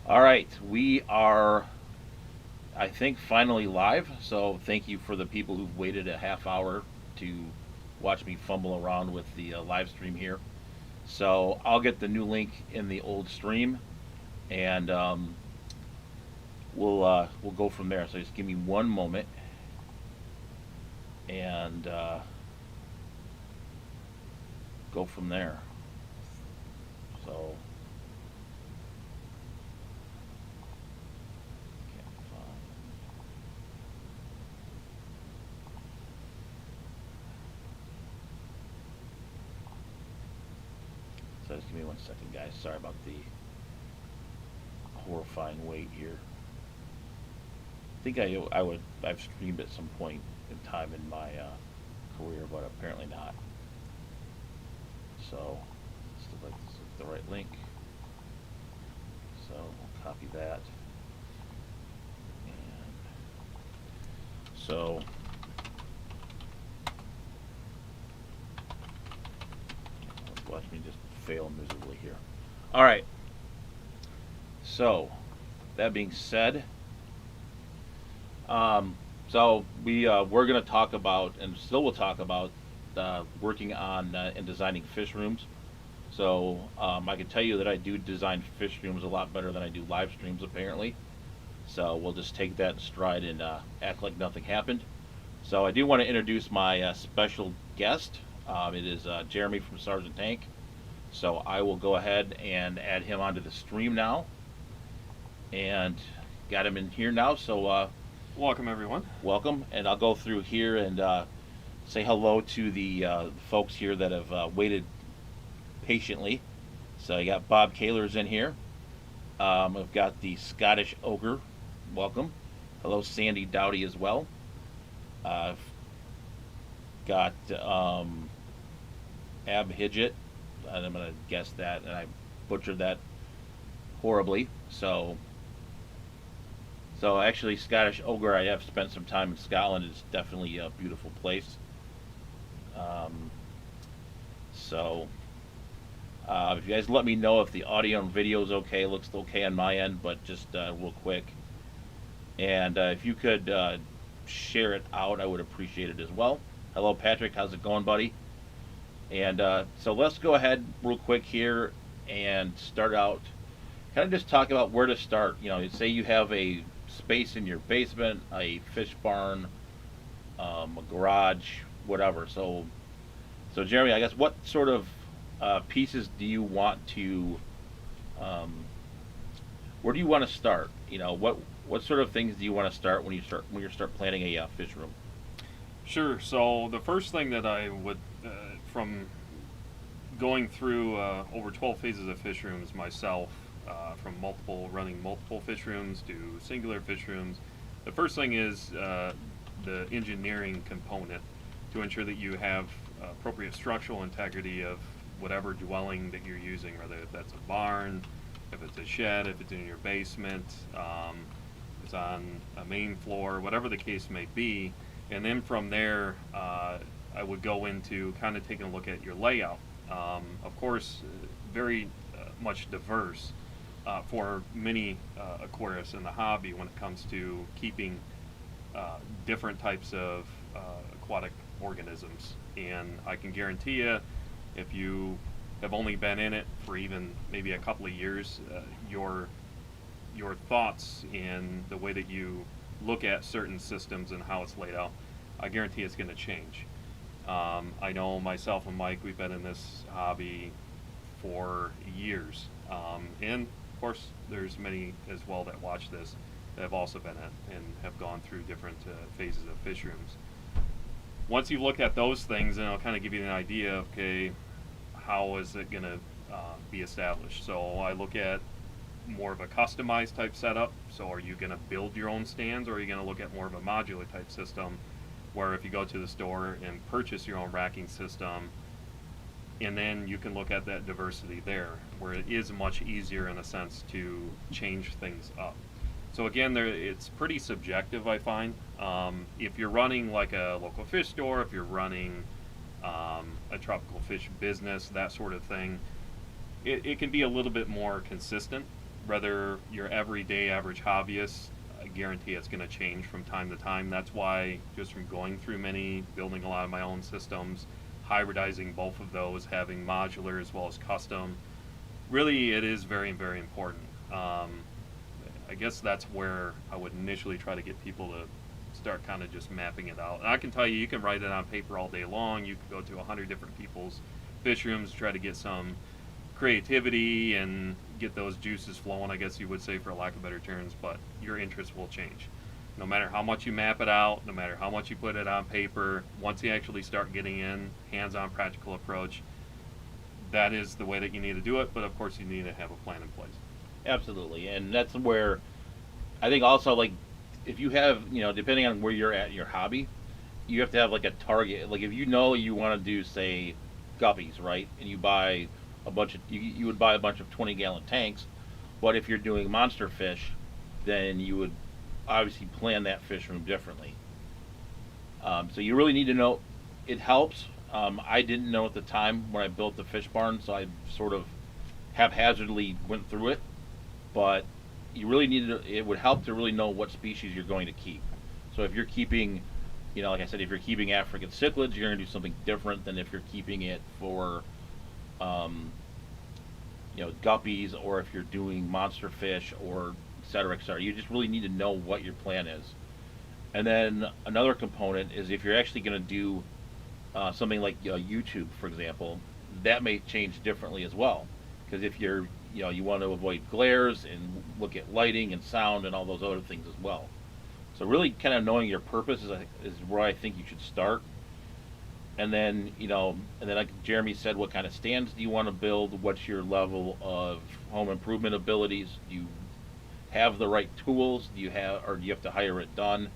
All right, we are, I think, finally live. So thank you for the people who've waited a half hour to watch me fumble around with the live stream here. So I'll get the new link in the old stream, and we'll go from there. So just give me one moment, and go from there. So. So just give me one second, guys. Sorry about the horrifying wait here. I think I've streamed at some point in time in my career, but apparently not. So this is the right link. So we'll copy that. And so watch me just fail miserably here. All right. So, that being said, so we're going to talk about, and still will talk about, working on and designing fish rooms. So I can tell you that I do design fish rooms a lot better than I do live streams, apparently. So we'll just take that in stride and act like nothing happened. So I do want to introduce my special guest. It is Jeremy from Sergeant Tank. So I will go ahead and add him onto the stream now. And got him in here now. So welcome, everyone. Welcome. And I'll go through here and say hello to the folks here that have waited patiently. So you got Bob Kaler's in here. I've got the Scottish Ogre. Welcome. Hello, Sandy Dowdy as well. I've got Ab Hidget. I'm going to guess that, and I butchered that horribly. So actually, Scottish Ogre, I have spent some time in Scotland. It's definitely a beautiful place. If you guys let me know if the audio and video is okay, it looks okay on my end, but just real quick. And if you could share it out, I would appreciate it as well. Hello, Patrick. How's it going, buddy? And so let's go ahead real quick here and start out. Kind of just talk about where to start. You know, say you have a space in your basement, a fish barn, a garage, whatever. So Jeremy, I guess what sort of pieces do you want to? Where do you want to start? You know, what sort of things do you want to start when you start planning a fish room? Sure. So the first thing that I would, from going through over 12 phases of fish rooms myself, from running multiple fish rooms to singular fish rooms, the first thing is the engineering component to ensure that you have appropriate structural integrity of whatever dwelling that you're using, whether that's a barn, if it's a shed, if it's in your basement, it's on a main floor, whatever the case may be. And then from there, I would go into kind of taking a look at your layout. Of course, very much diverse for many aquarists in the hobby when it comes to keeping different types of aquatic organisms. And I can guarantee you, if you have only been in it for even maybe a couple of years, your thoughts and the way that you look at certain systems and how it's laid out, I guarantee it's going to change. I know myself and Mike, we've been in this hobby for years. And of course, there's many as well that watch this that have also been in and have gone through different phases of fish rooms. Once you've looked at those things, then it'll kind of give you an idea of, okay, how is it going to be established. So I look at more of a customized type setup. So are you going to build your own stands, or are you going to look at more of a modular type system where if you go to the store and purchase your own racking system, and then you can look at that diversity there, where it is much easier in a sense to change things up. So again, it's pretty subjective, I find. If you're running like a local fish store, if you're running a tropical fish business, that sort of thing, it can be a little bit more consistent. Whether you're everyday average hobbyist, I guarantee it's going to change from time to time. That's why, just from going through many, building a lot of my own systems, hybridizing both of those, having modular as well as custom, really it is very, very important. I guess that's where I would initially try to get people to start kind of just mapping it out. And I can tell you, you can write it on paper all day long. You can go to 100 different people's fish rooms to try to get some creativity and get those juices flowing, I guess you would say, for lack of better terms, but your interest will change. No matter how much you map it out, no matter how much you put it on paper, once you actually start getting in, hands-on practical approach, that is the way that you need to do it, but of course you need to have a plan in place. Absolutely, and that's where I think also, like, if you have, depending on where you're at in your hobby, you have to have like a target. Like if you know you want to do, say, guppies, right, and you buy a bunch of you would buy a bunch of 20-gallon tanks, but if you're doing monster fish, then you would obviously plan that fish room differently. So you really need to know. It helps. I didn't know at the time when I built the fish barn, so I sort of haphazardly went through it. But you really need to. It would help to really know what species you're going to keep. So if you're keeping, like I said, if you're keeping African cichlids, you're going to do something different than if you're keeping it for, guppies, or if you're doing monster fish, or et cetera, et cetera. You just really need to know what your plan is. And then another component is if you're actually going to do something like YouTube, for example, that may change differently as well. Because if you're, you want to avoid glares and look at lighting and sound and all those other things as well. So really kind of knowing your purpose is where I think you should start. And then, like Jeremy said, what kind of stands do you want to build? What's your level of home improvement abilities? Do you have the right tools? Do you have to hire it done?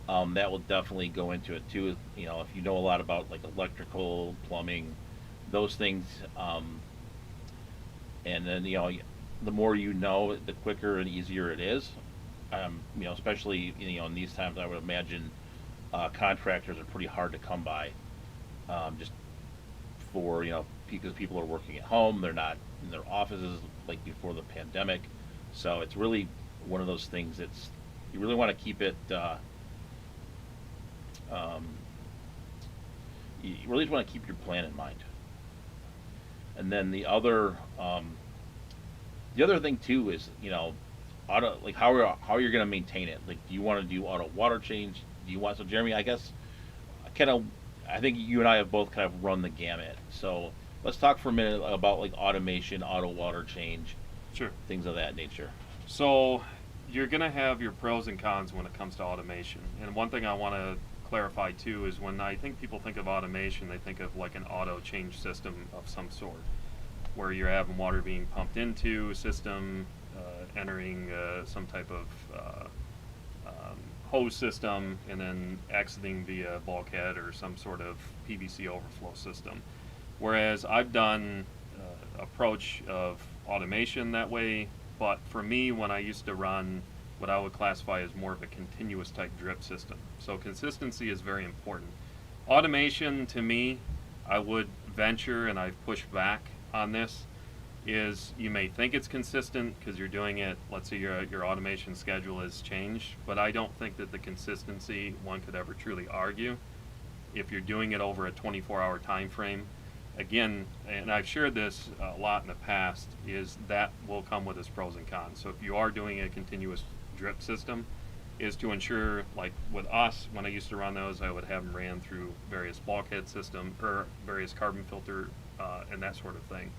That will definitely go into it too. If you know a lot about like electrical, plumbing, those things, and then the more you know, the quicker and easier it is. Especially in these times, I would imagine contractors are pretty hard to come by. Just for because people are working at home, they're not in their offices like before the pandemic. So it's really one of those things. You really want to keep it. You really want to keep your plan in mind. And then the other thing too is auto, like how you're going to maintain it. Like, do you want to do auto water change? Do you want, so Jeremy, I guess I think you and I have both kind of run the gamut. So let's talk for a minute about like automation, auto water change, Sure. things of that nature. So you're going to have your pros and cons when it comes to automation. And one thing I want to clarify too is when I think people think of automation, they think of like an auto change system of some sort, where you're having water being pumped into a system, entering some type of hose system, and then exiting via bulkhead or some sort of PVC overflow system. Whereas I've done approach of automation that way. But for me, when I used to run what I would classify as more of a continuous type drip system, so consistency is very important. Automation, to me, I would venture, and I've pushed back on this, is you may think it's consistent because you're doing it, let's say your automation schedule has changed, but I don't think that the consistency one could ever truly argue if you're doing it over a 24-hour time frame. Again, and I've shared this a lot in the past, is that will come with its pros and cons. So if you are doing a continuous drip system, is to ensure, like with us, when I used to run those, I would have them ran through various bulkhead system or various carbon filter and that sort of thing.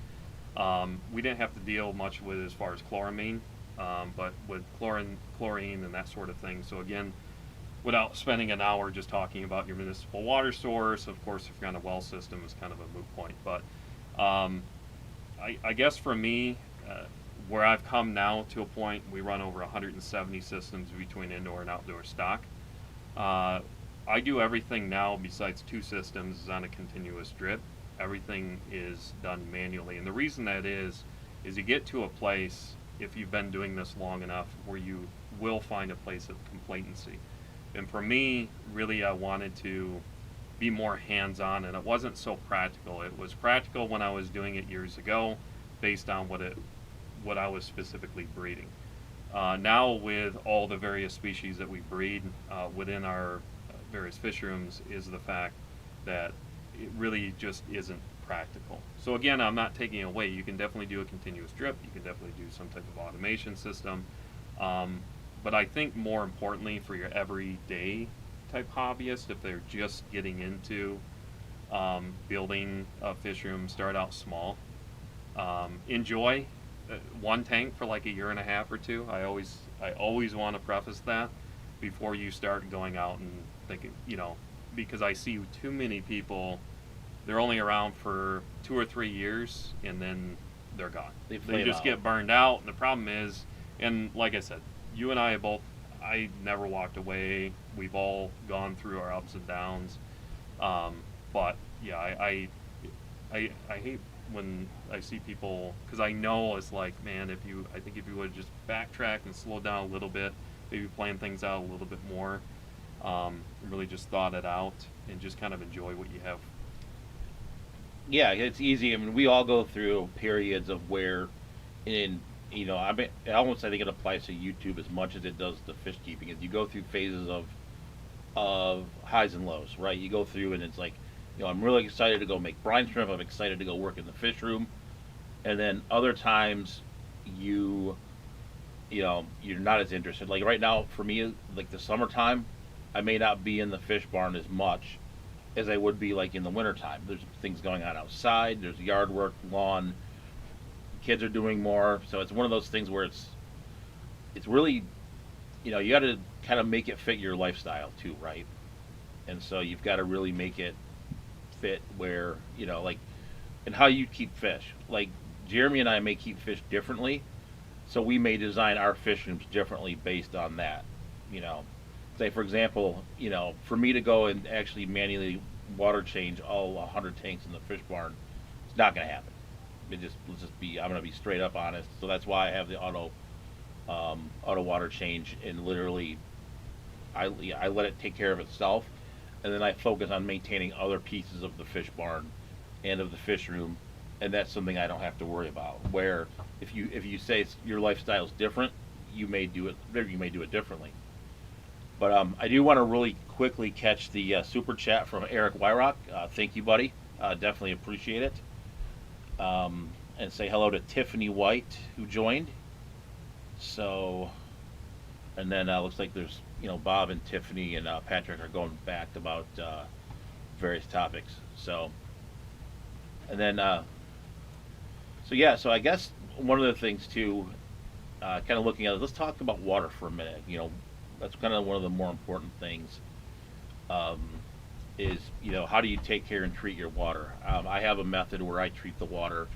We didn't have to deal much with as far as chloramine, but with chlorine and that sort of thing. So again, without spending an hour just talking about your municipal water source, of course, if you're on a well system, is kind of a moot point. But I guess for me, where I've come now to a point, we run over 170 systems between indoor and outdoor stock. I do everything now besides 2 systems is on a continuous drip. Everything is done manually. And the reason that is you get to a place, if you've been doing this long enough, where you will find a place of complacency. And for me, really, I wanted to be more hands-on, and it wasn't so practical. It was practical when I was doing it years ago, based on what I was specifically breeding. Now, with all the various species that we breed within our various fish rooms, is the fact that it really just isn't practical. So again, I'm not taking away. You can definitely do a continuous drip. You can definitely do some type of automation system. But I think more importantly for your everyday type hobbyist, if they're just getting into building a fish room, start out small. Enjoy one tank for like a year and a half or 2. I always want to preface that before you start going out and thinking, because I see too many people, they're only around for 2 or 3 years and then they're gone. They just get burned out. And the problem is, and like I said, you and I never walked away. We've all gone through our ups and downs. But yeah, I hate when I see people, because I know it's like, man, I think if you would just backtrack and slow down a little bit, maybe plan things out a little bit more, really just thought it out and just kind of enjoy what you have. Yeah, it's easy. I mean, we all go through periods of where, I think it applies to YouTube as much as it does to fish keeping. Is you go through phases of highs and lows, right? You go through and it's like, I'm really excited to go make brine shrimp. I'm excited to go work in the fish room, and then other times you're not as interested. Like right now, for me, like the summertime, I may not be in the fish barn as much as I would be like in the wintertime. There's things going on outside. There's yard work, lawn. Kids are doing more, so it's one of those things where it's really, you got to kind of make it fit your lifestyle too, right? And so you've got to really make it fit where like, and how you keep fish. Like Jeremy and I may keep fish differently, so we may design our fish rooms differently based on that. Say for example, for me to go and actually manually water change all 100 tanks in the fish barn, it's not going to happen. I'm going to be straight up honest. So that's why I have the auto water change, and literally I let it take care of itself, and then I focus on maintaining other pieces of the fish barn and of the fish room, and that's something I don't have to worry about. Where if you say your lifestyle is different, you may do it differently. But I do want to really quickly catch the super chat from Eric Wyrock. Thank you, buddy. Definitely appreciate it. And say hello to Tiffany White, who joined. So, and then looks like there's, Bob and Tiffany and Patrick are going back about various topics. So, and then, so I guess one of the things too, kind of looking at it, let's talk about water for a minute. That's kind of one of the more important things. Is how do you take care and treat your water? I have a method where I treat the water,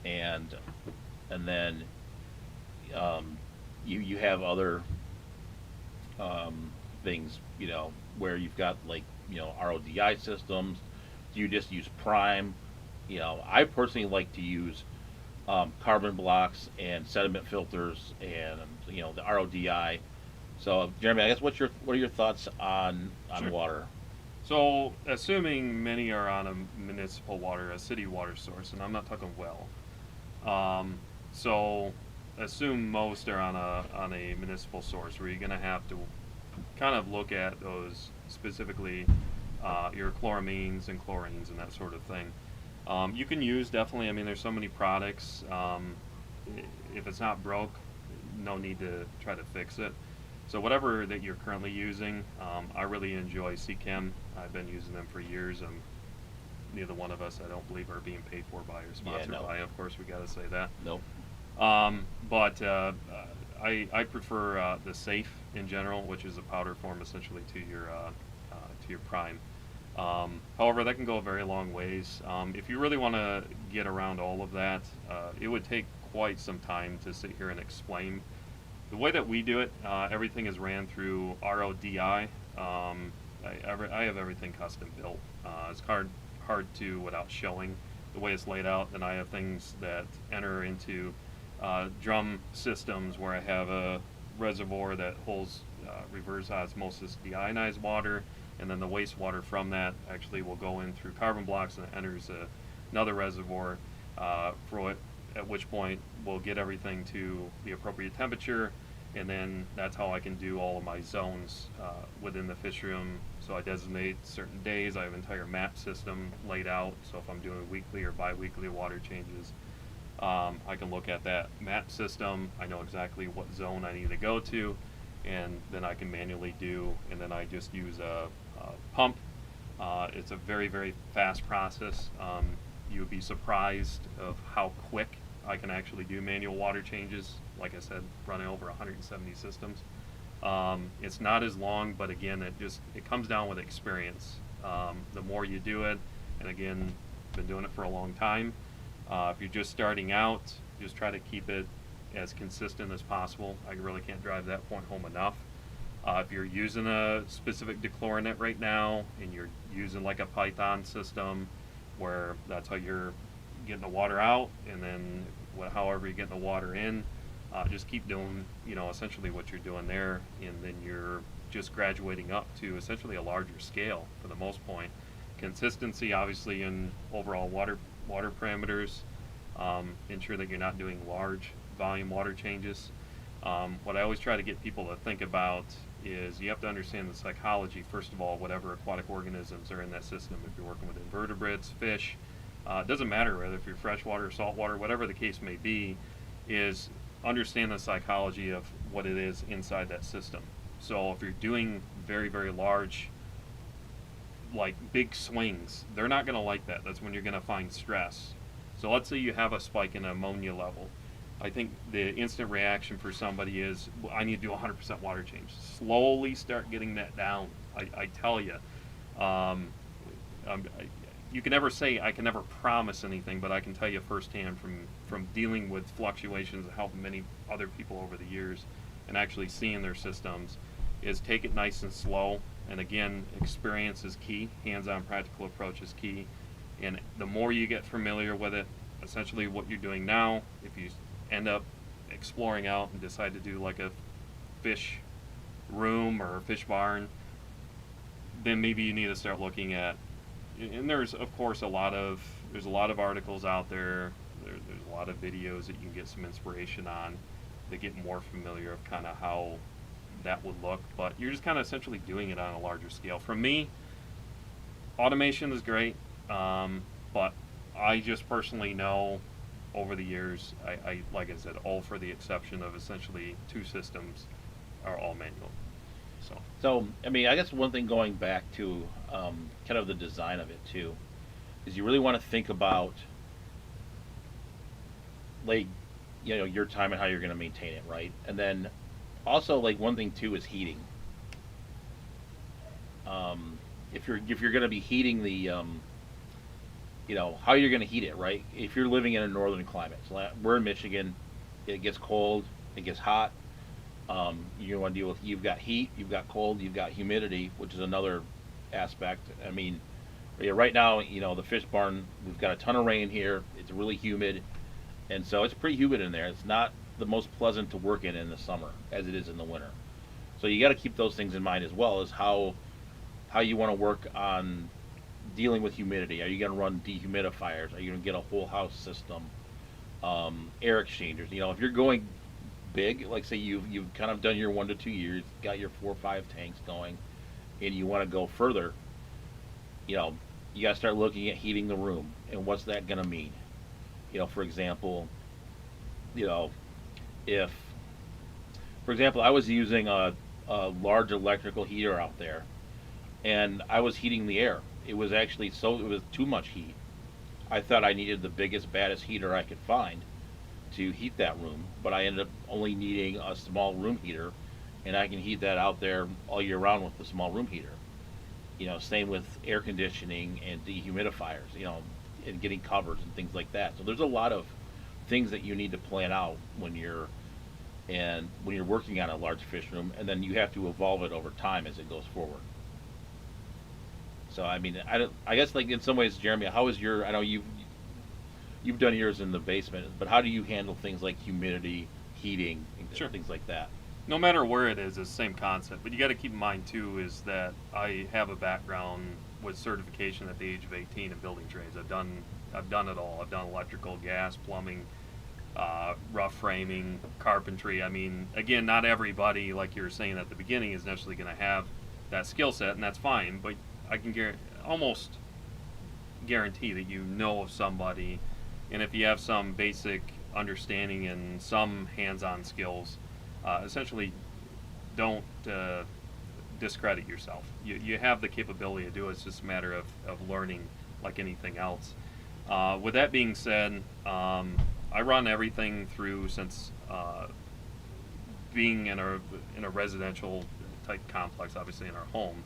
and then you have other things where you've got like RODI systems. Do you just use prime? I personally like to use carbon blocks and sediment filters and the RODI. So Jeremy, I guess what are your thoughts on Sure. water? So, assuming many are on a municipal water, a city water source, and I'm not talking well. Um, so, assume most are on a municipal source where you're going to have to kind of look at those specifically your chloramines and chlorines and that sort of thing. You can use definitely. I mean, there's so many products. If it's not broke, no need to try to fix it. So whatever that you're currently using, I really enjoy Chem. I've been using them for years. Neither one of us, I don't believe, are being paid for by or sponsored No. by. Of course, we got to say that. Nope. But I prefer the Safe in general, which is a powder form essentially to your prime. However, that can go a very long ways. If you really want to get around all of that, it would take quite some time to sit here and explain. The way that we do it, everything is ran through RODI. I have everything custom built. It's hard to without showing the way it's laid out. Then I have things that enter into drum systems where I have a reservoir that holds reverse osmosis deionized water, and then the wastewater from that actually will go in through carbon blocks and it enters another reservoir for it, at which point we'll get everything to the appropriate temperature, and then that's how I can do all of my zones within the fish room. So I designate certain days. I have an entire map system laid out, so if I'm doing weekly or bi-weekly water changes, I can look at that map system. I know exactly what zone I need to go to, and then I can manually do, and then I just use a pump. It's a very, very fast process. You would be surprised of how quick I can actually do manual water changes. Like I said, running over 170 systems. It's not as long, but again, it comes down with experience. The more you do it, and again, been doing it for a long time. If you're just starting out, just try to keep it as consistent as possible. I really can't drive that point home enough. If you're using a specific dechlorinate right now, and you're using like a Python system, where that's how you're getting the water out, and then however you're getting the water in, just keep doing, essentially what you're doing there, and then you're just graduating up to essentially a larger scale for the most point. Consistency, obviously, in overall water parameters. Ensure that you're not doing large volume water changes. What I always try to get people to think about is you have to understand the psychology, first of all, whatever aquatic organisms are in that system. If you're working with invertebrates, fish, it doesn't matter whether if you're freshwater, saltwater, whatever the case may be, is understand the psychology of what it is inside that system. So if you're doing very, very large, like big swings, they're not going to like that. That's when you're going to find stress. So let's say you have a spike in ammonia level. I think the instant reaction for somebody is, well, I need to do 100% water change. Slowly start getting that down. I tell you. You can never say, I can never promise anything, but I can tell you firsthand from dealing with fluctuations and helping many other people over the years and actually seeing their systems, is take it nice and slow. And again, experience is key. Hands-on practical approach is key. And the more you get familiar with it, essentially what you're doing now, if you end up exploring out and decide to do like a fish room or a fish barn, then maybe you need to start looking at, and there's of course a lot of articles out there, there's a lot of videos that you can get some inspiration on that get more familiar of kind of how that would look, but you're just kind of essentially doing it on a larger scale. For me, automation is great, but I just personally know over the years, I like I said, all for the exception of essentially 2 systems are all manual. So I mean, I guess one thing going back to kind of the design of it too, is you really want to think about like your time and how you're going to maintain it, right? And then also like one thing too is heating. If you're going to be heating the how you're going to heat it, right? If you're living in a northern climate, so we're in Michigan, it gets cold, it gets hot. You want to deal with, you've got heat, you've got cold, you've got humidity, which is another aspect. I mean, Yeah, right now, the fish barn, we've got a ton of rain here. It's really humid, and so it's pretty humid in there. It's not the most pleasant to work in the summer as it is in the winter. So you got to keep those things in mind as well as how you want to work on dealing with humidity. Are you going to run dehumidifiers? Are you going to get a whole house system? Air exchangers. If you're going big, like say you've kind of done your 1 to 2 years, got your 4 or 5 tanks going, and you want to go further, you know, you got to start looking at heating the room and what's that going to mean. For example, you know, if, for example, I was using a large electrical heater out there, and I was heating the air. It was actually it was too much heat. I thought I needed the biggest, baddest heater I could find to heat that room, but I ended up only needing a small room heater, and I can heat that out there all year round with the small room heater. Same with air conditioning and dehumidifiers, and getting covers and things like that. So there's a lot of things that you need to plan out when you're working on a large fish room, and then you have to evolve it over time as it goes forward. So I mean, I guess like in some ways, Jeremy, how is your? I know you've done yours in the basement, but how do you handle things like humidity, heating, and Sure. things like that? No matter where it is, it's the same concept. But you got to keep in mind too is that I have a background with certification at the age of 18 in building trades. I've done it all. I've done electrical, gas, plumbing, rough framing, carpentry. I mean, again, not everybody, like you were saying at the beginning, is necessarily going to have that skill set, and that's fine. But I can almost guarantee that you know of somebody, and if you have some basic understanding and some hands-on skills, essentially don't discredit yourself. You have the capability to do it. It's just a matter of learning like anything else. With that being said, I run everything through since being in a residential type complex, obviously in our home.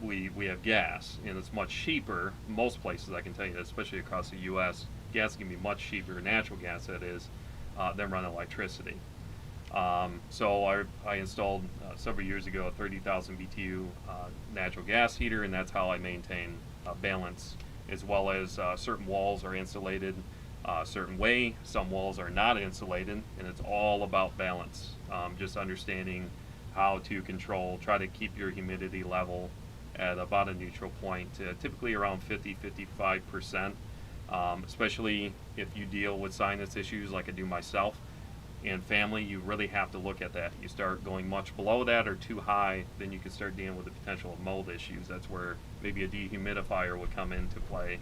We have gas, and it's much cheaper. Most places, I can tell you, especially across the U.S., gas can be much cheaper, natural gas that is, than running electricity. So I installed several years ago a 30,000 BTU natural gas heater, and that's how I maintain balance, as well as certain walls are insulated a certain way, some walls are not insulated, and it's all about balance. Just understanding how to try to keep your humidity level at about a neutral point, typically around 50-55%, especially if you deal with sinus issues like I do myself and family. You really have to look at that. You start going much below that or too high, then you can start dealing with the potential of mold issues. That's where maybe a dehumidifier would come into play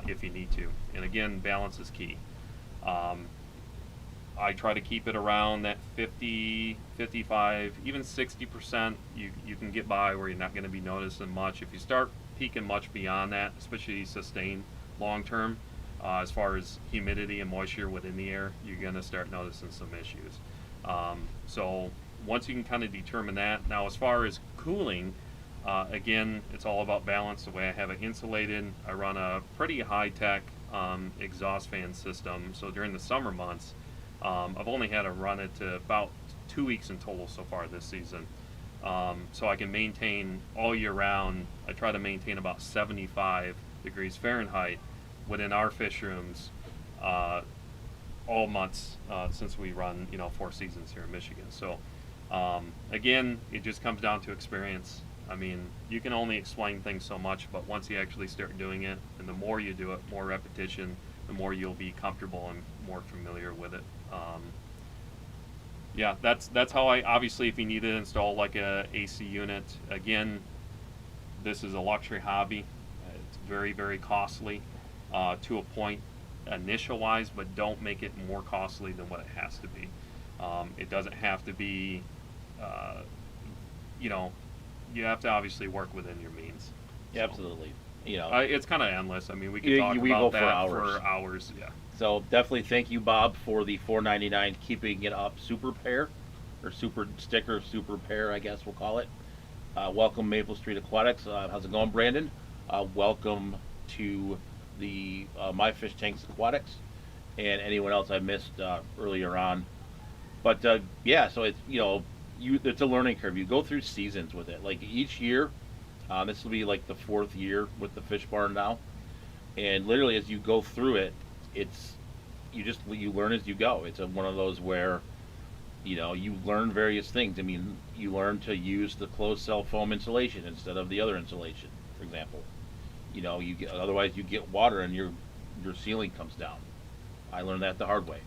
if you need to. And again, balance is key. I try to keep it around that 50, 55, even 60%. You can get by where you're not going to be noticing much. If you start peaking much beyond that, especially sustained long term, as far as humidity and moisture within the air, you're going to start noticing some issues. So once you can kind of determine that, now as far as cooling, again, it's all about balance. The way I have it insulated, I run a pretty high-tech exhaust fan system. So during the summer months, I've only had to run it to about 2 weeks in total so far this season. So I can maintain all year round. I try to maintain about 75 degrees Fahrenheit within our fish rooms all months since we run 4 seasons here in Michigan. So again, it just comes down to experience. I mean, you can only explain things so much, but once you actually start doing it, and the more you do it, more repetition, the more you'll be comfortable and more familiar with it. Yeah, that's how I, obviously, if you need to install like a AC unit, again, this is a luxury hobby. It's very, very costly to a point initial wise, but don't make it more costly than what it has to be. It doesn't have to be, you have to obviously work within your means. Yeah, absolutely. It's kind of endless. I mean, we could We talk go about for that hours. for hours. Yeah. So definitely thank you, Bob, for the $4.99 keeping it up super pair, or super sticker, super pair, I guess we'll call it. Welcome Maple Street Aquatics. How's it going, Brandon? Welcome to the My Fish Tanks Aquatics, and anyone else I missed earlier on. But yeah, so it's it's a learning curve. You go through seasons with it. Like each year, This will be like the fourth year with the fish barn now, and literally as you go through it, it's you learn as you go. It's one of those where you learn various things. I mean, you learn to use the closed cell foam insulation instead of the other insulation, for example. Otherwise you get water and your ceiling comes down. I learned that the hard way.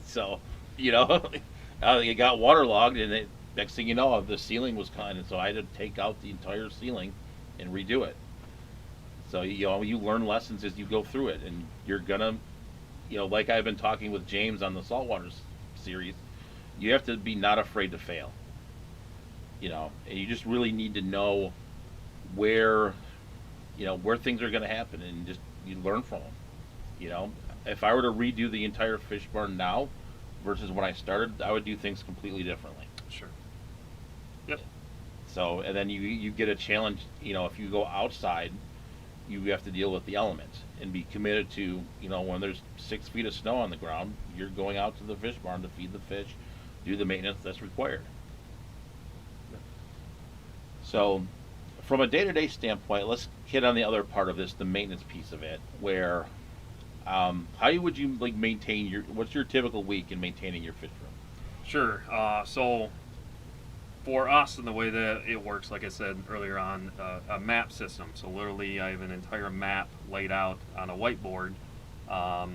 So, you know, it got waterlogged, and next thing you know, the ceiling was kind of. So I had to take out the entire ceiling and redo it. So you learn lessons as you go through it, and you're gonna, like I've been talking with James on the saltwater series, you have to be not afraid to fail. And you just really need to know where, where things are gonna happen, and just you learn from them. If I were to redo the entire fish barn now versus when I started, I would do things completely differently. Sure. Yep. So, and then you get a challenge. If you go outside, you have to deal with the elements and be committed to, when there's 6 feet of snow on the ground, you're going out to the fish barn to feed the fish, do the maintenance that's required. So, from a day-to-day standpoint, let's hit on the other part of this, the maintenance piece of it, where how would you maintain what's your typical week in maintaining your fish room? Sure. So for us, and the way that it works, like I said earlier on, a map system. So literally, I have an entire map laid out on a whiteboard, a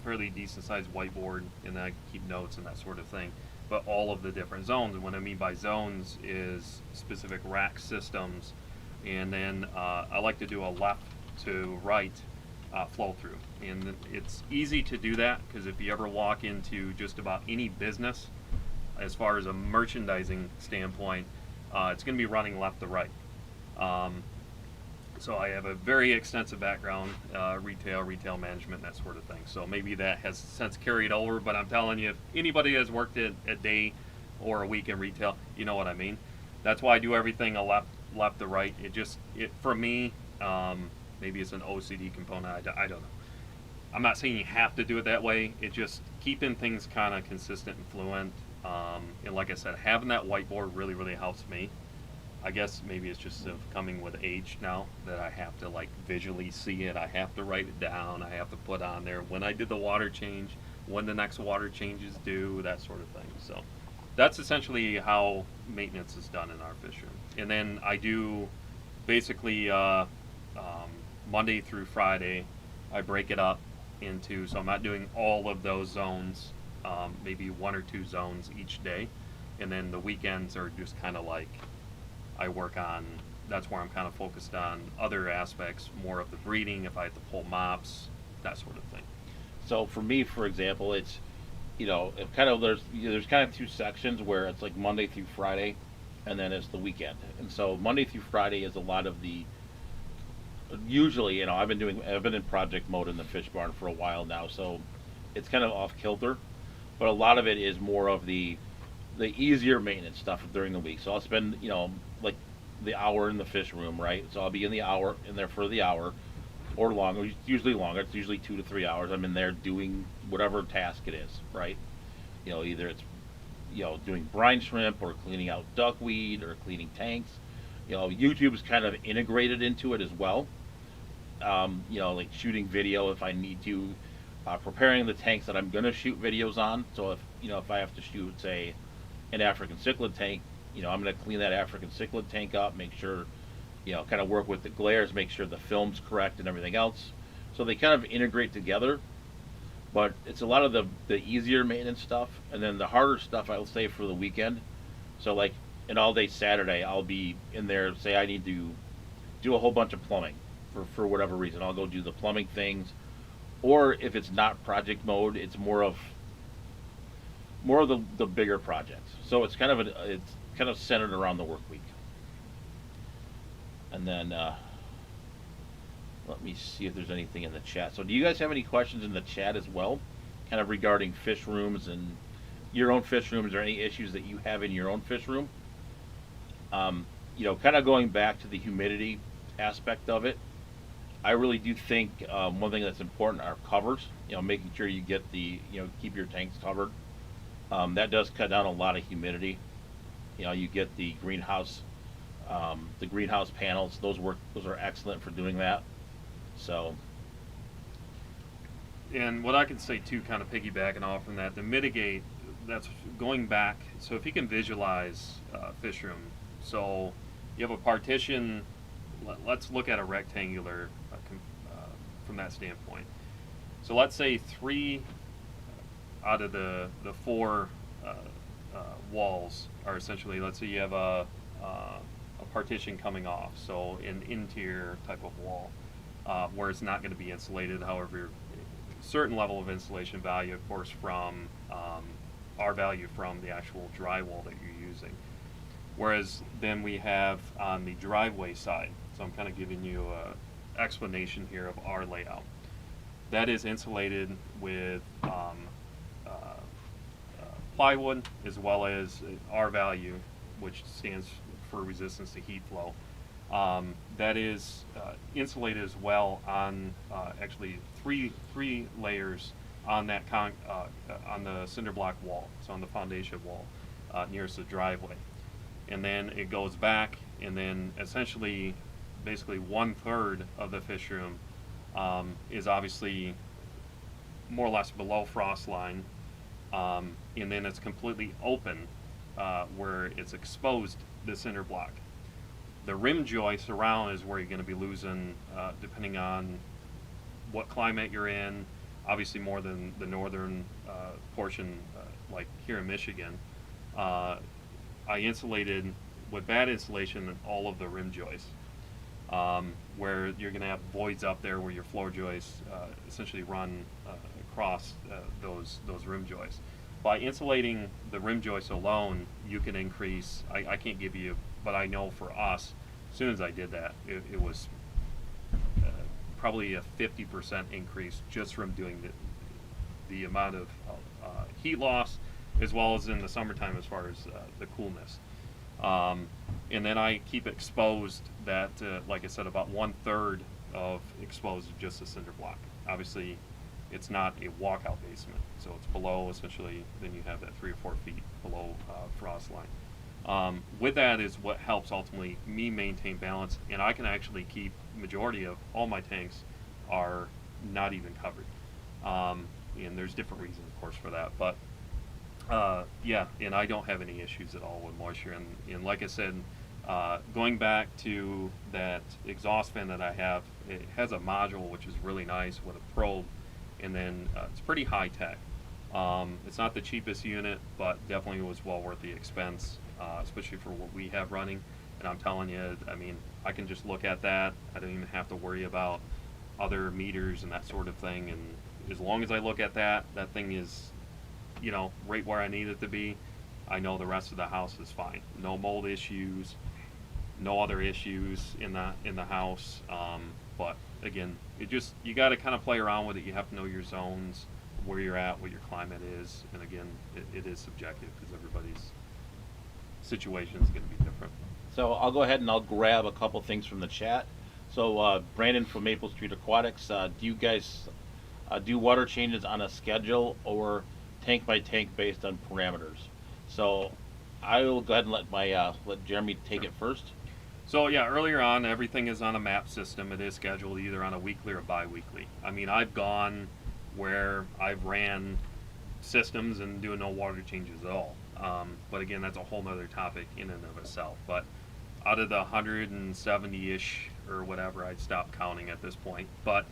fairly decent sized whiteboard, and then I keep notes and that sort of thing. But all of the different zones, and what I mean by zones is specific rack systems, and then I like to do a left to right flow through. And it's easy to do that because if you ever walk into just about any business, as far as a merchandising standpoint, it's going to be running left to right. So I have a very extensive background, retail management, that sort of thing. So maybe that has since carried over, but I'm telling you, if anybody has worked a day or a week in retail, you know what I mean. That's why I do everything a left to right. It for me, maybe it's an OCD component. I don't know. I'm not saying you have to do it that way. It just keeping things kind of consistent and fluent. And like I said, having that whiteboard really, really helps me. I guess maybe it's just coming with age now that I have to visually see it. I have to write it down. I have to put on there when I did the water change, when the next water change is due, that sort of thing. So that's essentially how maintenance is done in our fish room. And then I do basically Monday through Friday, I break it up into, so I'm not doing all of those zones, maybe 1 or 2 zones each day. And then the weekends are just kind of I work on, that's where I'm kind of focused on other aspects, more of the breeding, if I have to pull mops, that sort of thing. So for me, for example, it's, it kind of, there's kind of 2 sections where it's Monday through Friday, and then it's the weekend. And so Monday through Friday is a lot of the, usually, I've been in project mode in the fish barn for a while now, so it's kind of off kilter, but a lot of it is more of the easier maintenance stuff during the week. So I'll spend, the hour in the fish room, right? So I'll be in there for the hour or longer, usually longer. It's usually 2 to 3 hours. I'm in there doing whatever task it is, right? Either it's, doing brine shrimp or cleaning out duckweed or cleaning tanks. YouTube's kind of integrated into it as well. Shooting video if I need to, preparing the tanks that I'm going to shoot videos on. So if I have to shoot, say, an African cichlid tank, I'm going to clean that African cichlid tank up, make sure, kind of work with the glares, make sure the film's correct and everything else. So they kind of integrate together, but it's a lot of the easier maintenance stuff, and then the harder stuff I'll say for the weekend. So an all-day Saturday, I'll be in there, say I need to do a whole bunch of plumbing for whatever reason. I'll go do the plumbing things, or if it's not project mode, it's more of the bigger projects. So it's kind of centered around the work week. And then let me see if there's anything in the chat. So do you guys have any questions in the chat as well, kind of regarding fish rooms and your own fish rooms, or any issues that you have in your own fish room? Kind of going back to the humidity aspect of it, I really do think one thing that's important are covers. Making sure you get keep your tanks covered. That does cut down a lot of humidity. You get the greenhouse The greenhouse panels, those work. Those are excellent for doing that. So And what I can say too, kind of piggybacking off from that, to mitigate, that's going back. So if you can visualize fish room, so you have a partition. Let's look at a rectangular from that standpoint. So let's say three out of the four walls are essentially. Let's say you have a partition coming off, so an interior type of wall where it's not going to be insulated. However, certain level of insulation value, of course, from our value from the actual drywall that you're using. Whereas then we have on the driveway side, so I'm kind of giving you a explanation here of our layout. That is insulated with plywood, as well as our value, which stands for resistance to heat flow. That is insulated as well on actually three layers on that on the cinder block wall, so on the foundation wall nearest the driveway, and then it goes back, and then essentially, basically 1/3 of the fish room is obviously more or less below frost line, and then it's completely open where it's exposed the cinder block. The rim joist around is where you're going to be losing, depending on what climate you're in. Obviously, more than the northern portion, like here in Michigan. I insulated with bad insulation all of the rim joists, where you're going to have voids up there where your floor joists essentially run across those rim joists. By insulating the rim joists alone, you can increase. I can't give you, but I know for us, as soon as I did that, it was probably a 50% increase just from doing the amount of heat loss, as well as in the summertime as far as the coolness. And then I keep exposed that, like I said, about 1/3 of exposed just the cinder block. Obviously, it's not a walkout basement, so it's below, essentially, then you have that 3 or 4 feet below frost line. With that is what helps ultimately me maintain balance, and I can actually keep majority of all my tanks are not even covered. And there's different reasons, of course, for that, but yeah, and I don't have any issues at all with moisture. And like I said, going back to that exhaust fan that I have, it has a module which is really nice with a probe, and then it's pretty high tech. It's not the cheapest unit, but definitely was well worth the expense, especially for what we have running. And I'm telling you, I mean, I can just look at that. I don't even have to worry about other meters and that sort of thing. And as long as I look at that, that thing is, right where I need it to be. I know the rest of the house is fine. No mold issues, no other issues in the house. But again, you got to kind of play around with it. You have to know your zones, where you're at, what your climate is, and again, it is subjective because everybody's situation is going to be different. So I'll go ahead and I'll grab a couple things from the chat. So Brandon from Maple Street Aquatics, do you guys do water changes on a schedule or tank by tank based on parameters? So I will go ahead and let Jeremy take it first. So yeah, earlier on, everything is on a map system. It is scheduled either on a weekly or bi-weekly. I mean, I've gone where I've ran systems and doing no water changes at all. But again, that's a whole nother topic in and of itself. But out of the 170-ish or whatever, I'd stop counting at this point. But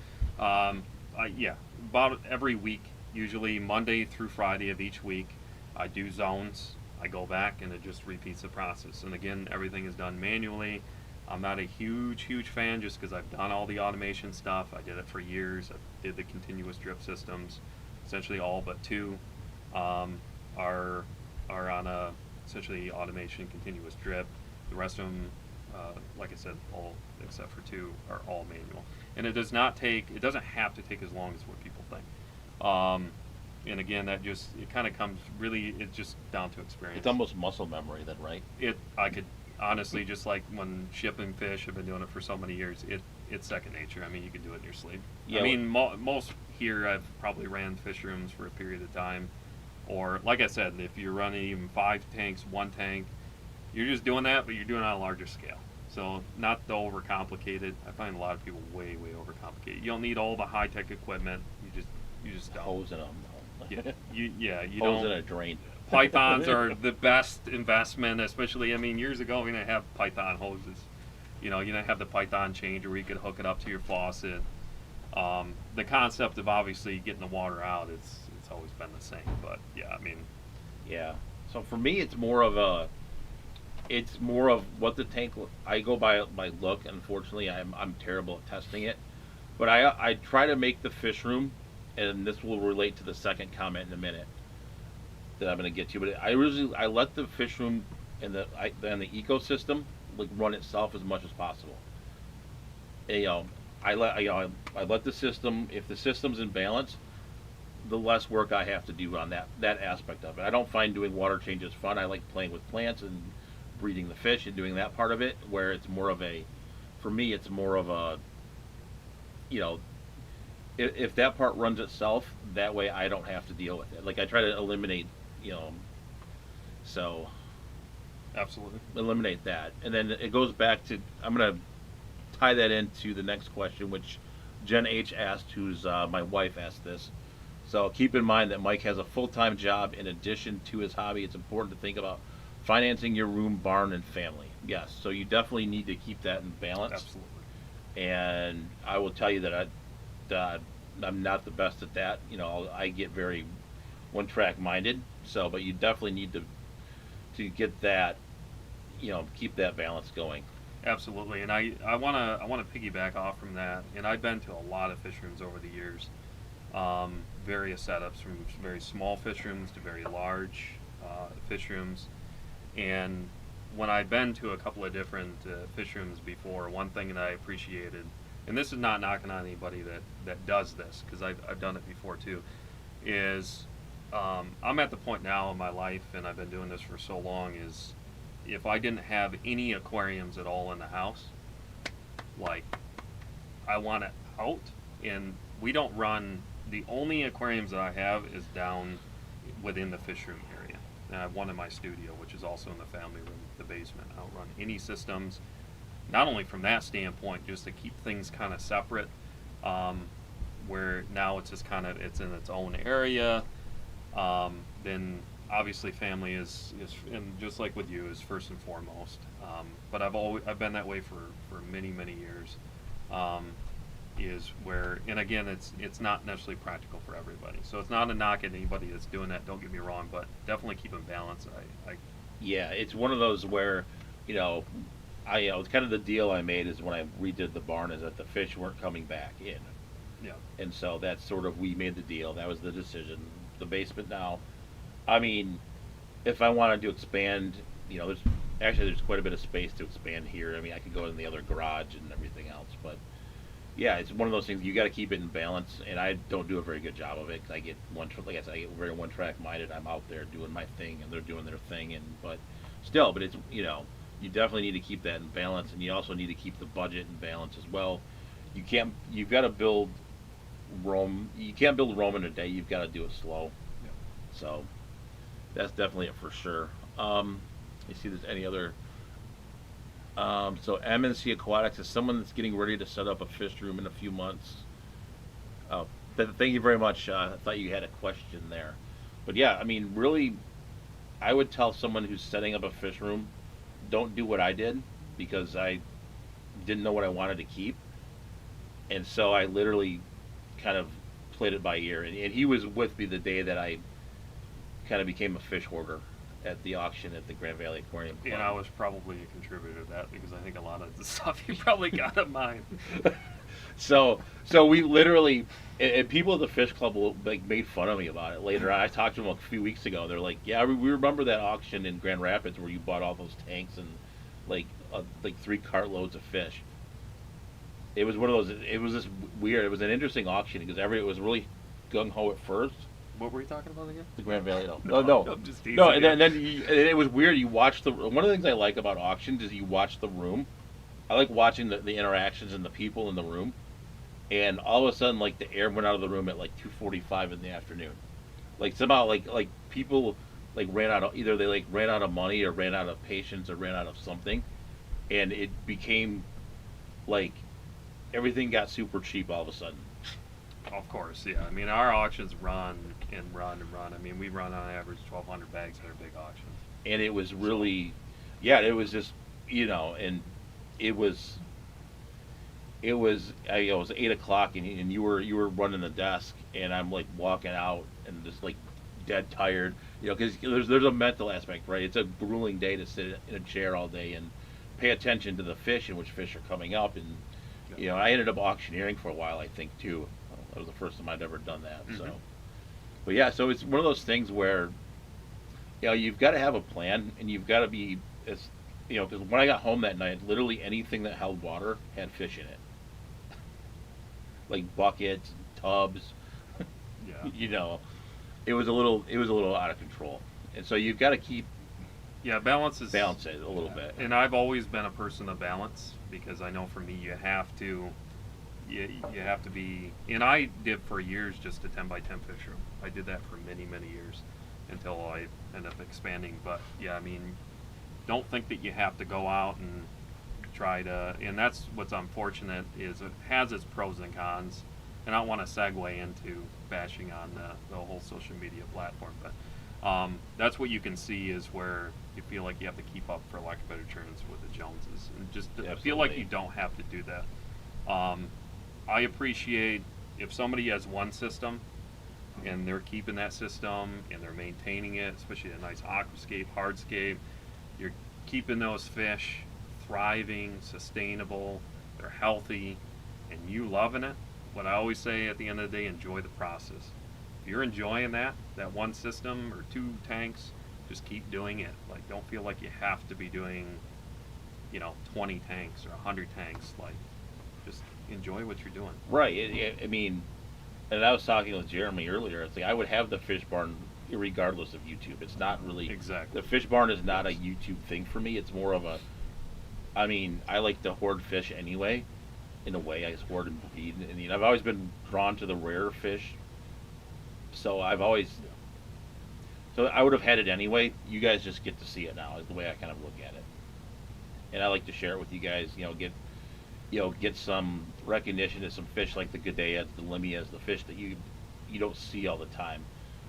yeah, about every week, usually Monday through Friday of each week, I do zones. I go back and it just repeats the process. And again, everything is done manually. I'm not a huge fan just because I've done all the automation stuff. I did it for years. I did the continuous drip systems. Essentially all but two are on a essentially automation continuous drip. The rest of them, like I said, all except for two are all manual. And it doesn't have to take as long as what people think. And again, it kind of comes really, it's just down to experience. It's almost muscle memory then, right? I could honestly, just like when shipping fish, I've been doing it for so many years, it's second nature. I mean, you can do it in your sleep. Yeah, I mean, most here I've probably ran fish rooms for a period of time. Or, like I said, if you're running even 5 tanks, 1 tank, you're just doing that, but you're doing it on a larger scale. So not to overcomplicate it. I find a lot of people way overcomplicate. You don't need all the high tech equipment. You just don't. Hose in them. You Hose don't. in a drain. Pythons are the best investment, especially, I mean, years ago we didn't have Python hoses. You didn't have the Python changer where you could hook it up to your faucet. The concept of obviously getting the water out, it's always been the same. But yeah, I mean, Yeah. So for me, it's more of what the tank. I go by look. Unfortunately, I'm terrible at testing it, but I try to make the fish room, and this will relate to the second comment in a minute that I'm going to get to. But I let the fish room and the ecosystem like run itself as much as possible. And, I let the system, if the system's in balance, the less work I have to do on that aspect of it. I don't find doing water changes fun. I like playing with plants and breeding the fish and doing that part of it. Where it's more of a, for me, it's more of a, you know, if that part runs itself, that way I don't have to deal with it. Like I try to eliminate, you know, so absolutely. eliminate that, and then it goes back to I'm gonna tie that into the next question, which Jen H asked, who's my wife asked this. So keep in mind that Mike has a full-time job in addition to his hobby. It's important to think about financing your room, barn, and family. Yes, so you definitely need to keep that in balance. Absolutely. And I will tell you that I'm not the best at that. You know, I get very one-track minded. So, but you definitely need to get that, you know, keep that balance going. Absolutely, and I wanna piggyback off from that. And I've been to a lot of fish rooms over the years, various setups from very small fish rooms to very large fish rooms. And when I've been to a couple of different fish rooms before, one thing that I appreciated, and this is not knocking on anybody that does this, because I've done it before too, is I'm at the point now in my life, and I've been doing this for so long, is if I didn't have any aquariums at all in the house, like I want it out, and we don't run. The only aquariums that I have is down within the fish room area. And I have one in my studio, which is also in the family room, the basement. I don't run any systems, not only from that standpoint, just to keep things kind of separate, where now it's just kind of, it's in its own area. Then obviously family is, and just like with you, is first and foremost. But I've been that way for many years. Is where, and again, it's not necessarily practical for everybody. So it's not a knock at anybody that's doing that. Don't get me wrong, but definitely keep in balance. Yeah, it's one of those where, you know, it's kind of the deal I made is when I redid the barn is that the fish weren't coming back in. Yeah. And so that's sort of, we made the deal. That was the decision. The basement now, I mean, if I wanted to expand, you know, there's quite a bit of space to expand here. I mean, I could go in the other garage and everything else, but yeah, it's one of those things you got to keep it in balance, and I don't do a very good job of it. 'Cause I get like I said, I get very one track minded. I'm out there doing my thing, and they're doing their thing, but it's, you know, you definitely need to keep that in balance, and you also need to keep the budget in balance as well. You've got to build Rome. You can't build Rome in a day. You've got to do it slow. Yeah. So that's definitely it for sure. Let me see if there's any other. So M&C Aquatics is someone that's getting ready to set up a fish room in a few months. Oh, thank you very much. I thought you had a question there. But yeah, I mean, really, I would tell someone who's setting up a fish room, don't do what I did, because I didn't know what I wanted to keep. And so I literally kind of played it by ear. And he was with me the day that I kind of became a fish hoarder at the auction at the Grand Valley Aquarium Club. And I was probably a contributor to that, because I think a lot of the stuff you probably got of mine. So we literally, and people at the fish club like made fun of me about it later on. I talked to them a few weeks ago. They're like, "Yeah, we remember that auction in Grand Rapids where you bought all those tanks and like 3 cartloads of fish." It was one of those. It was just weird. It was an interesting auction because it was really gung ho at first. What were you talking about again? The Grand Valley. No, I'm just teasing No, you. and then it was weird. You watch one of the things I like about auctions is you watch the room. I like watching the interactions and the people in the room. And all of a sudden, like, the air went out of the room at like 2:45 in the afternoon. Like somehow, like people like ran out of either they like ran out of money or ran out of patience or ran out of something, and it became like everything got super cheap all of a sudden. Of course, yeah. I mean, our auctions run and run and run. I mean, we run on average 1,200 bags at our big auctions. And it was So, really, yeah, it was just and it was it was 8 o'clock, and you were running the desk, and I'm like walking out and just like dead tired, because there's a mental aspect, right? It's a grueling day to sit in a chair all day and pay attention to the fish and which fish are coming up, and yeah. I ended up auctioneering for a while, I think too. That was the first time I'd ever done that. Hmm. So, but yeah, so it's one of those things where you've got to have a plan, and you've got to be as because when I got home that night, literally anything that held water had fish in it, like buckets, tubs. Yeah. you know, it was a little out of control, and so you've got to keep Yeah, balance is. balance it a little Yeah. bit. And I've always been a person of balance because I know for me, you have to be. And I did for years just a 10 by 10 fish room. I did that for many, many years until I ended up expanding. But yeah, I mean, don't think that you have to go out and try to. And that's what's unfortunate is it has its pros and cons. And I don't want to segue into bashing on the whole social media platform, but that's what you can see is where you feel like you have to keep up, for lack of better terms, with the Joneses, and just feel like Absolutely. you don't have to do that. I appreciate if somebody has one system and they're keeping that system and they're maintaining it, especially a nice aquascape, hardscape. You're keeping those fish thriving, sustainable, they're healthy, and you loving it. What I always say at the end of the day, enjoy the process. If you're enjoying that one system or two tanks, just keep doing it. Like, don't feel like you have to be doing, 20 tanks or 100 tanks. Like, just enjoy what you're doing. Right. I mean, and I was talking with Jeremy earlier. It's like I would have the fish barn regardless of YouTube. It's not really Exactly. the fish barn is not a Yes. YouTube thing for me. It's more of a. I mean, I like to hoard fish anyway. In a way, I just hoard and breed, and I've always been drawn to the rare fish. So I've always. So I would have had it anyway. You guys just get to see it now. Is the way I kind of look at it, and I like to share it with you guys. Get some recognition to some fish like the Gadeas, the Limias, the fish that you don't see all the time,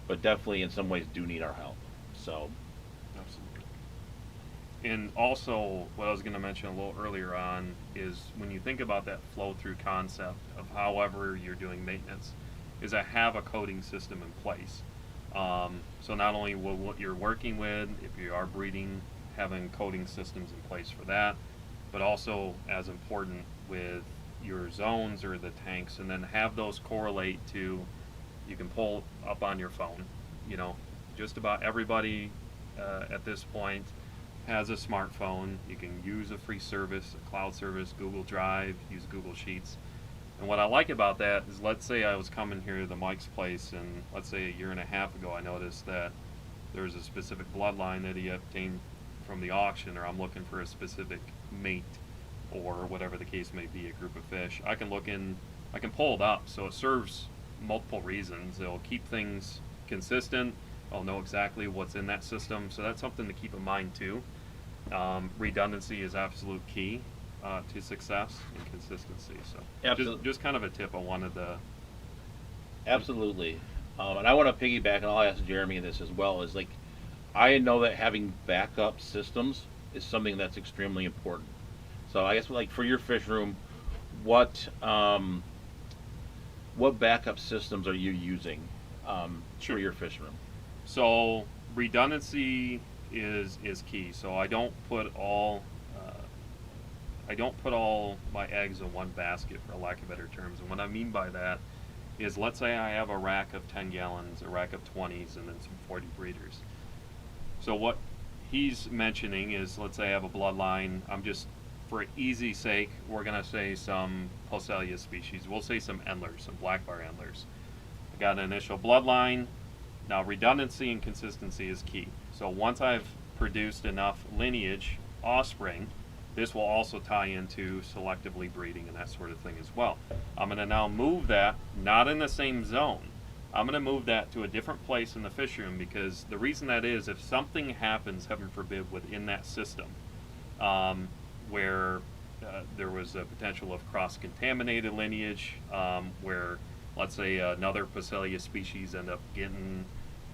but definitely in some ways do need our help. So Absolutely. And also, what I was going to mention a little earlier on is when you think about that flow through concept of however you're doing maintenance, is I have a coding system in place. So not only will what you're working with, if you are breeding, having coding systems in place for that, but also as important with your zones or the tanks, and then have those correlate to, you can pull up on your phone. You know, just about everybody at this point has a smartphone. You can use a free service, a cloud service, Google Drive, use Google Sheets. And what I like about that is, let's say I was coming here to Mike's place, and let's say a year and a half ago I noticed that there's a specific bloodline that he obtained from the auction, or I'm looking for a specific mate, or whatever the case may be, a group of fish. I can pull it up, so it serves multiple reasons. It'll keep things consistent. I'll know exactly what's in that system, so that's something to keep in mind too. Redundancy is absolute key to success and consistency. So just kind of a tip I wanted to. absolutely, and I want to piggyback, and I'll ask Jeremy this as well. Is like I know that having backup systems is something that's extremely important. So I guess like for your fish room, what what backup systems are you using Sure. for your fish room? So redundancy is key. So I don't put all my eggs in one basket, for lack of better terms. And what I mean by that is, let's say I have a rack of 10 gallons, a rack of 20s, and then some 40 breeders. So what he's mentioning is, let's say I have a bloodline. I'm just, for easy sake, we're gonna say some Pocelia species. We'll say some endlers, some black bar endlers. I got an initial bloodline. Now redundancy and consistency is key. So once I've produced enough lineage, offspring, this will also tie into selectively breeding and that sort of thing as well. I'm going to now move that, not in the same zone, I'm going to move that to a different place in the fish room, because the reason that is, if something happens, heaven forbid, within that system, where there was a potential of cross-contaminated lineage, where, let's say, another Poecilia species end up getting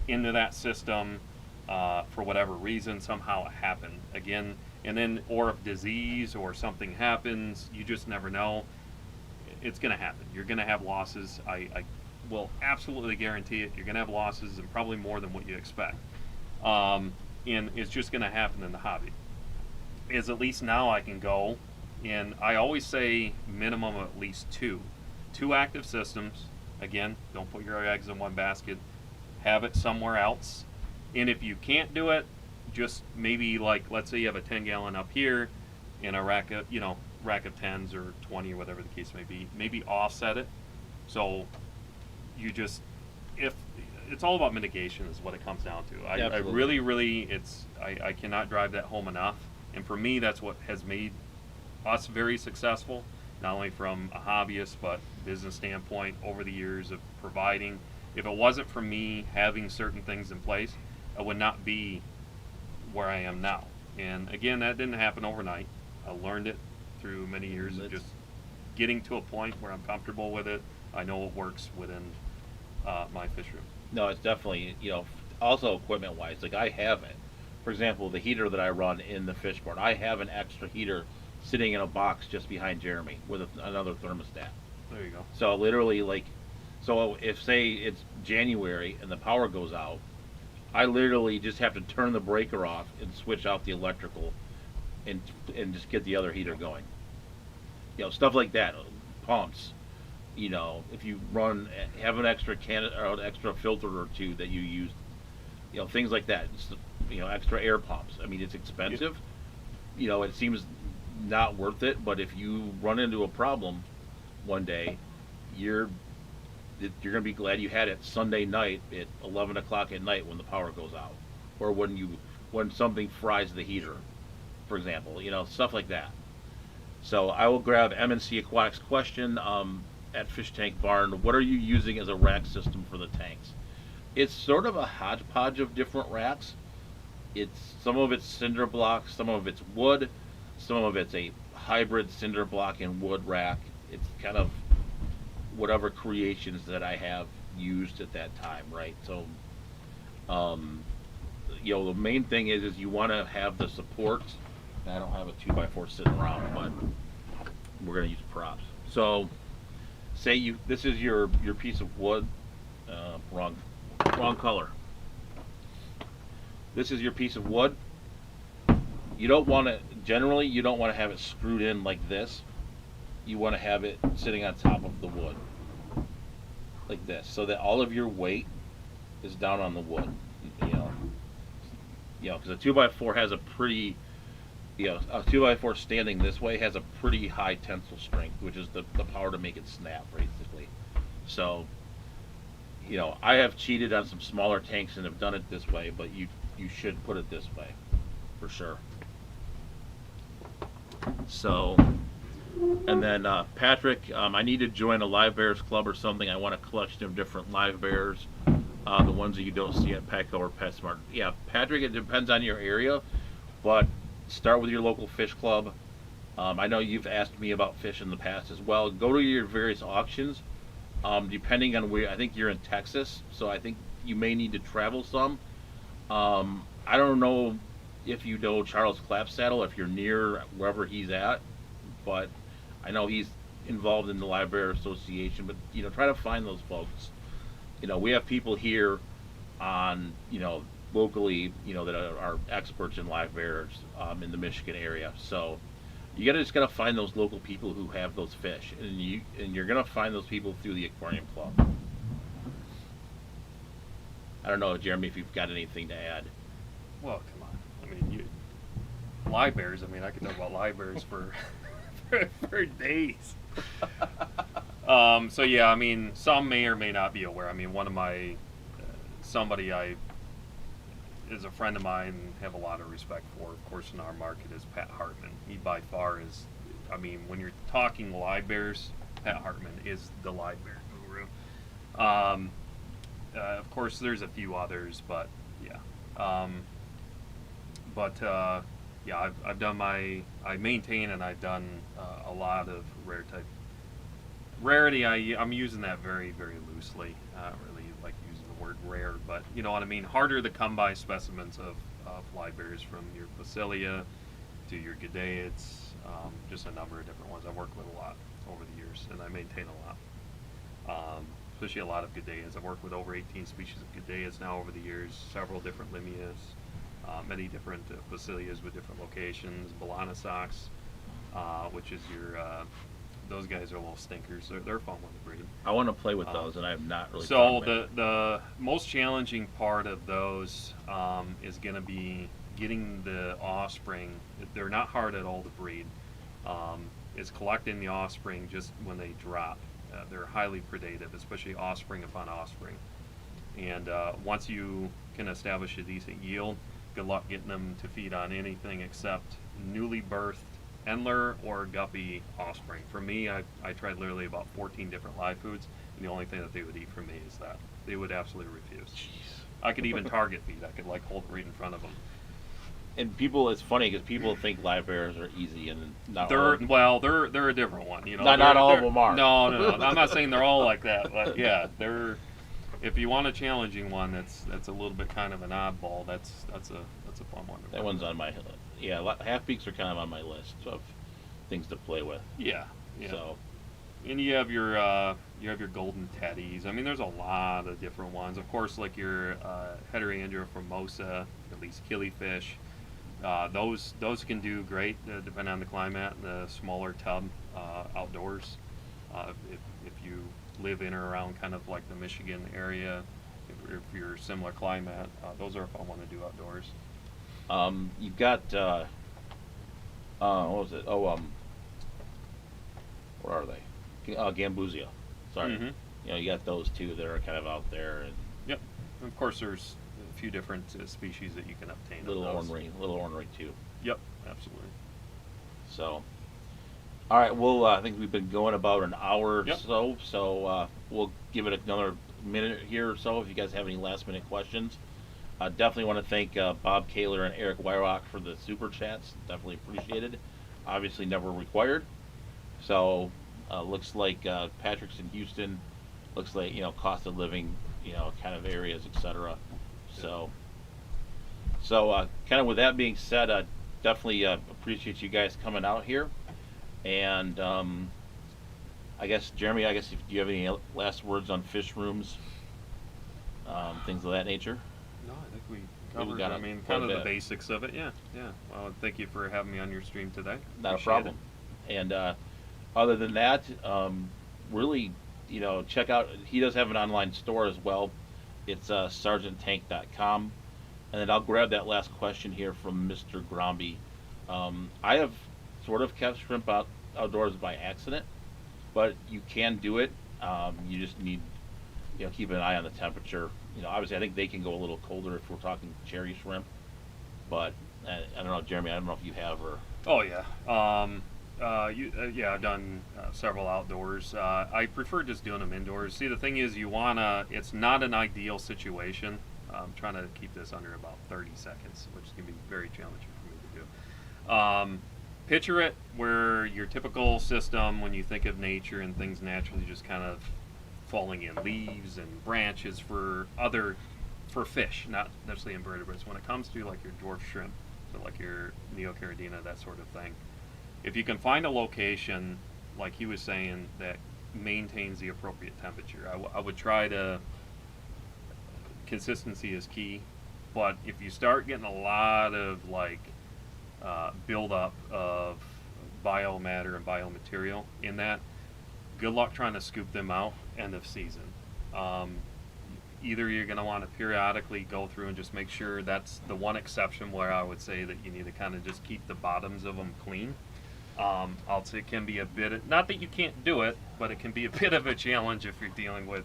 into that system for whatever reason, somehow it happened again, and then, or if disease or something happens, you just never know. It's going to happen. You're going to have losses. I will absolutely guarantee it. You're going to have losses, and probably more than what you expect. And it's just going to happen in the hobby. Is at least now I can go, and I always say minimum of at least two active systems. Again, don't put your eggs in one basket. Have it somewhere else. And if you can't do it, just maybe, like, let's say you have a 10-gallon up here and a rack of 10s or 20 or whatever the case may be. Maybe offset it. So you just, if it's all about mitigation is what it comes down to. I really, I cannot drive that home enough. And for me, that's what has made us very successful, not only from a hobbyist but business standpoint over the years of providing. If it wasn't for me having certain things in place, I would not be where I am now. And again, that didn't happen overnight. I learned it through many years of just getting to a point where I'm comfortable with it. I know it works within my fish room. No, it's definitely, also equipment-wise, like I have it. For example, the heater that I run in the fish barn, I have an extra heater sitting in a box just behind Jeremy with another thermostat. There you go. So literally, so if, say, it's January and the power goes out, I literally just have to turn the breaker off and switch out the electrical and just get the other heater going. Stuff like that. Pumps. If you have an extra or an extra filter or two that you use, things like that. Extra air pumps. I mean, it's expensive. It seems not worth it, but if you run into a problem one day, you're going to be glad you had it Sunday night at 11 o'clock at night when the power goes out, or when something fries the heater, for example. Stuff like that. So I will grab M&C Aquatics question at Fish Tank Barn. What are you using as a rack system for the tanks? It's sort of a hodgepodge of different racks. Some of it's cinder block, some of it's wood, some of it's a hybrid cinder block and wood rack. It's kind of whatever creations that I have used at that time, right? So, the main thing is you want to have the supports. I don't have a 2x4 sitting around, but we're going to use props. So, say this is your piece of wood. Wrong color. This is your piece of wood. You don't want to have it screwed in like this. You want to have it sitting on top of the wood, like this, so that all of your weight is down on the wood. Because a 2x4 has a pretty, a 2x4 standing this way has a pretty high tensile strength, which is the power to make it snap, basically. So, I have cheated on some smaller tanks and have done it this way, but you should put it this way, for sure. So, and then Patrick, I need to join a Livebearers club or something. I want a collection of different Livebearers, the ones that you don't see at Petco or PetSmart. Yeah, Patrick, it depends on your area, but start with your local fish club. I know you've asked me about fish in the past as well. Go to your various auctions. Depending on where, I think you're in Texas, so I think you may need to travel some. I don't know if you know Charles Clapsaddle, if you're near wherever he's at, but I know he's involved in the Livebearer Association. But try to find those folks. We have people here on locally that are experts in Livebearers in the Michigan area. So you just gotta find those local people who have those fish, and you're gonna find those people through the aquarium club. I don't know, Jeremy, if you've got anything to add. Well, come on. I mean, Livebearers. I mean, I could talk about Livebearers for for days. So yeah, I mean, some may or may not be aware. I mean, one of my somebody I is a friend of mine and have a lot of respect for, of course, in our market, is Pat Hartman. He by far is, I mean, when you're talking Livebearers, Pat Hartman is the Livebearer guru. Of course, there's a few others, but yeah. But yeah, I've done I maintain and I've done a lot of rare type. Rarity, I'm using that very, very loosely. I don't really like using the word rare, but you know what I mean? Harder to come by specimens of livebearers, from your Basilia to your Gudaids, just a number of different ones. I've worked with a lot over the years, and I maintain a lot. Especially a lot of Gudaids. I've worked with over 18 species of Gudaids now over the years, several different Limias, many different Basilias with different locations, Balanosox, which is your, those guys are little stinkers. They're fun one to breed. I want to play with those, and I have not really. So the most challenging part of those is going to be getting the offspring. They're not hard at all to breed. Is collecting the offspring just when they drop. They're highly predative, especially offspring upon offspring. And once you can establish a decent yield, good luck getting them to feed on anything except newly birthed Endler or Guppy offspring. For me, I tried literally about 14 different live foods, and the only thing that they would eat from me is that. They would absolutely refuse. Jeez. I could even target feed. I could like hold it right in front of them. And people, it's funny because people think livebearers are easy, and not They're all of them. well, they're a different one. You know, Not all of them are. No, no, no. I'm not saying they're all like that, but yeah, they're. If you want a challenging one, that's a little bit kind of an oddball. That's a fun one. That one's on my half peaks are kind of on my list of things to play with. Yeah, yeah. So, and you have your golden teddies. I mean, there's a lot of different ones. Of course, like your Heterandra formosa, at least killifish. Those can do great depending on the climate. The smaller tub outdoors. If you live in or around kind of like the Michigan area, if you're similar climate, those are a fun one to do outdoors. you've got what was it? Where are they? Gambusia. Sorry. Mm-hmm. You know, you got those two that are kind of out there, and Yep. And of course, there's a few different species that you can obtain. little of those. ornery too. Yep, absolutely. So, all right. Well, I think we've been going about an hour or Yep. so. So we'll give it another minute here or so. If you guys have any last minute questions, I definitely want to thank Bob Kaler and Eric Weirock for the super chats. Definitely appreciated. Obviously, never required. So looks like Patrick's in Houston. Looks like, you know, cost of living, you know, kind of areas, etc. So kind of with that being said, definitely appreciate you guys coming out here. And I guess, Jeremy, if do you have any last words on fish rooms, things of that nature? No, I think we Yeah, we covered. got I it mean, quite a kind of the bit. basics of it. Yeah, yeah. Well, thank you for having me on your stream today. Not a Appreciate problem. it. And other than that, really, you know, check out. He does have an online store as well. It's sergeanttank.com. And then I'll grab that last question here from Mr. Gromby. I have sort of kept shrimp outdoors by accident, but you can do it. You just need, you know, keep an eye on the temperature. You know, obviously, I think they can go a little colder if we're talking cherry shrimp. But I don't know, Jeremy. I don't know if you have or. Oh yeah. Yeah, I've done several outdoors. I prefer just doing them indoors. See, the thing is, it's not an ideal situation. I'm trying to keep this under about 30 seconds, which can be very challenging for me to do. Picture it where your typical system, when you think of nature and things naturally just kind of falling in, leaves and branches for fish, not necessarily invertebrates. When it comes to like your dwarf shrimp, so like your Neocaridina, that sort of thing, if you can find a location, like he was saying, that maintains the appropriate temperature, I would try to. Consistency is key, but if you start getting a lot of like buildup of biomatter and biomaterial in that, good luck trying to scoop them out end of season. Either you're going to want to periodically go through and just make sure. That's the one exception where I would say that you need to kind of just keep the bottoms of them clean. I'll say it can be a bit, not that you can't do it, but it can be a bit of a challenge if you're dealing with.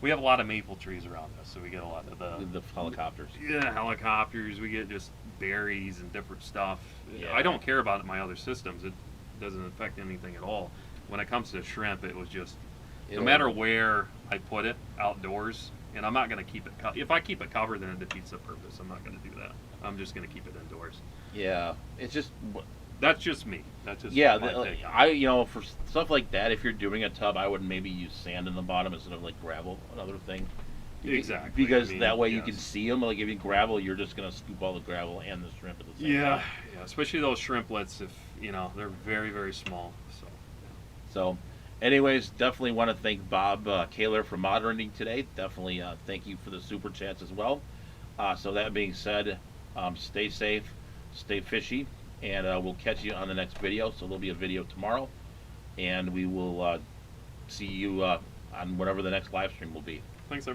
We have a lot of maple trees around us, so we get a lot of The helicopters. Yeah, helicopters. We get just berries and different stuff. Yeah. I don't care about it in my other systems. It doesn't affect anything at all. When it comes to shrimp, it was just no matter where I put it outdoors, and I'm not going to keep it. If I keep it covered, then it defeats the purpose. I'm not going to do that. I'm just going to keep it indoors. Yeah, it's just That's just me. That's just yeah. my take on I it. for stuff like that, if you're doing a tub, I would maybe use sand in the bottom instead of like gravel. Another thing. Exactly. Because I mean, that way you can yes. see them. Like if you gravel, you're just gonna scoop all the gravel and the shrimp at the same Yeah, time. yeah. Especially those shrimplets. If they're very, very small. So. So, anyways, definitely want to thank Bob Kaler for moderating today. Definitely thank you for the super chats as well. So that being said, stay safe, stay fishy, and we'll catch you on the next video. So there'll be a video tomorrow, and we will see you on whatever the next live stream will be.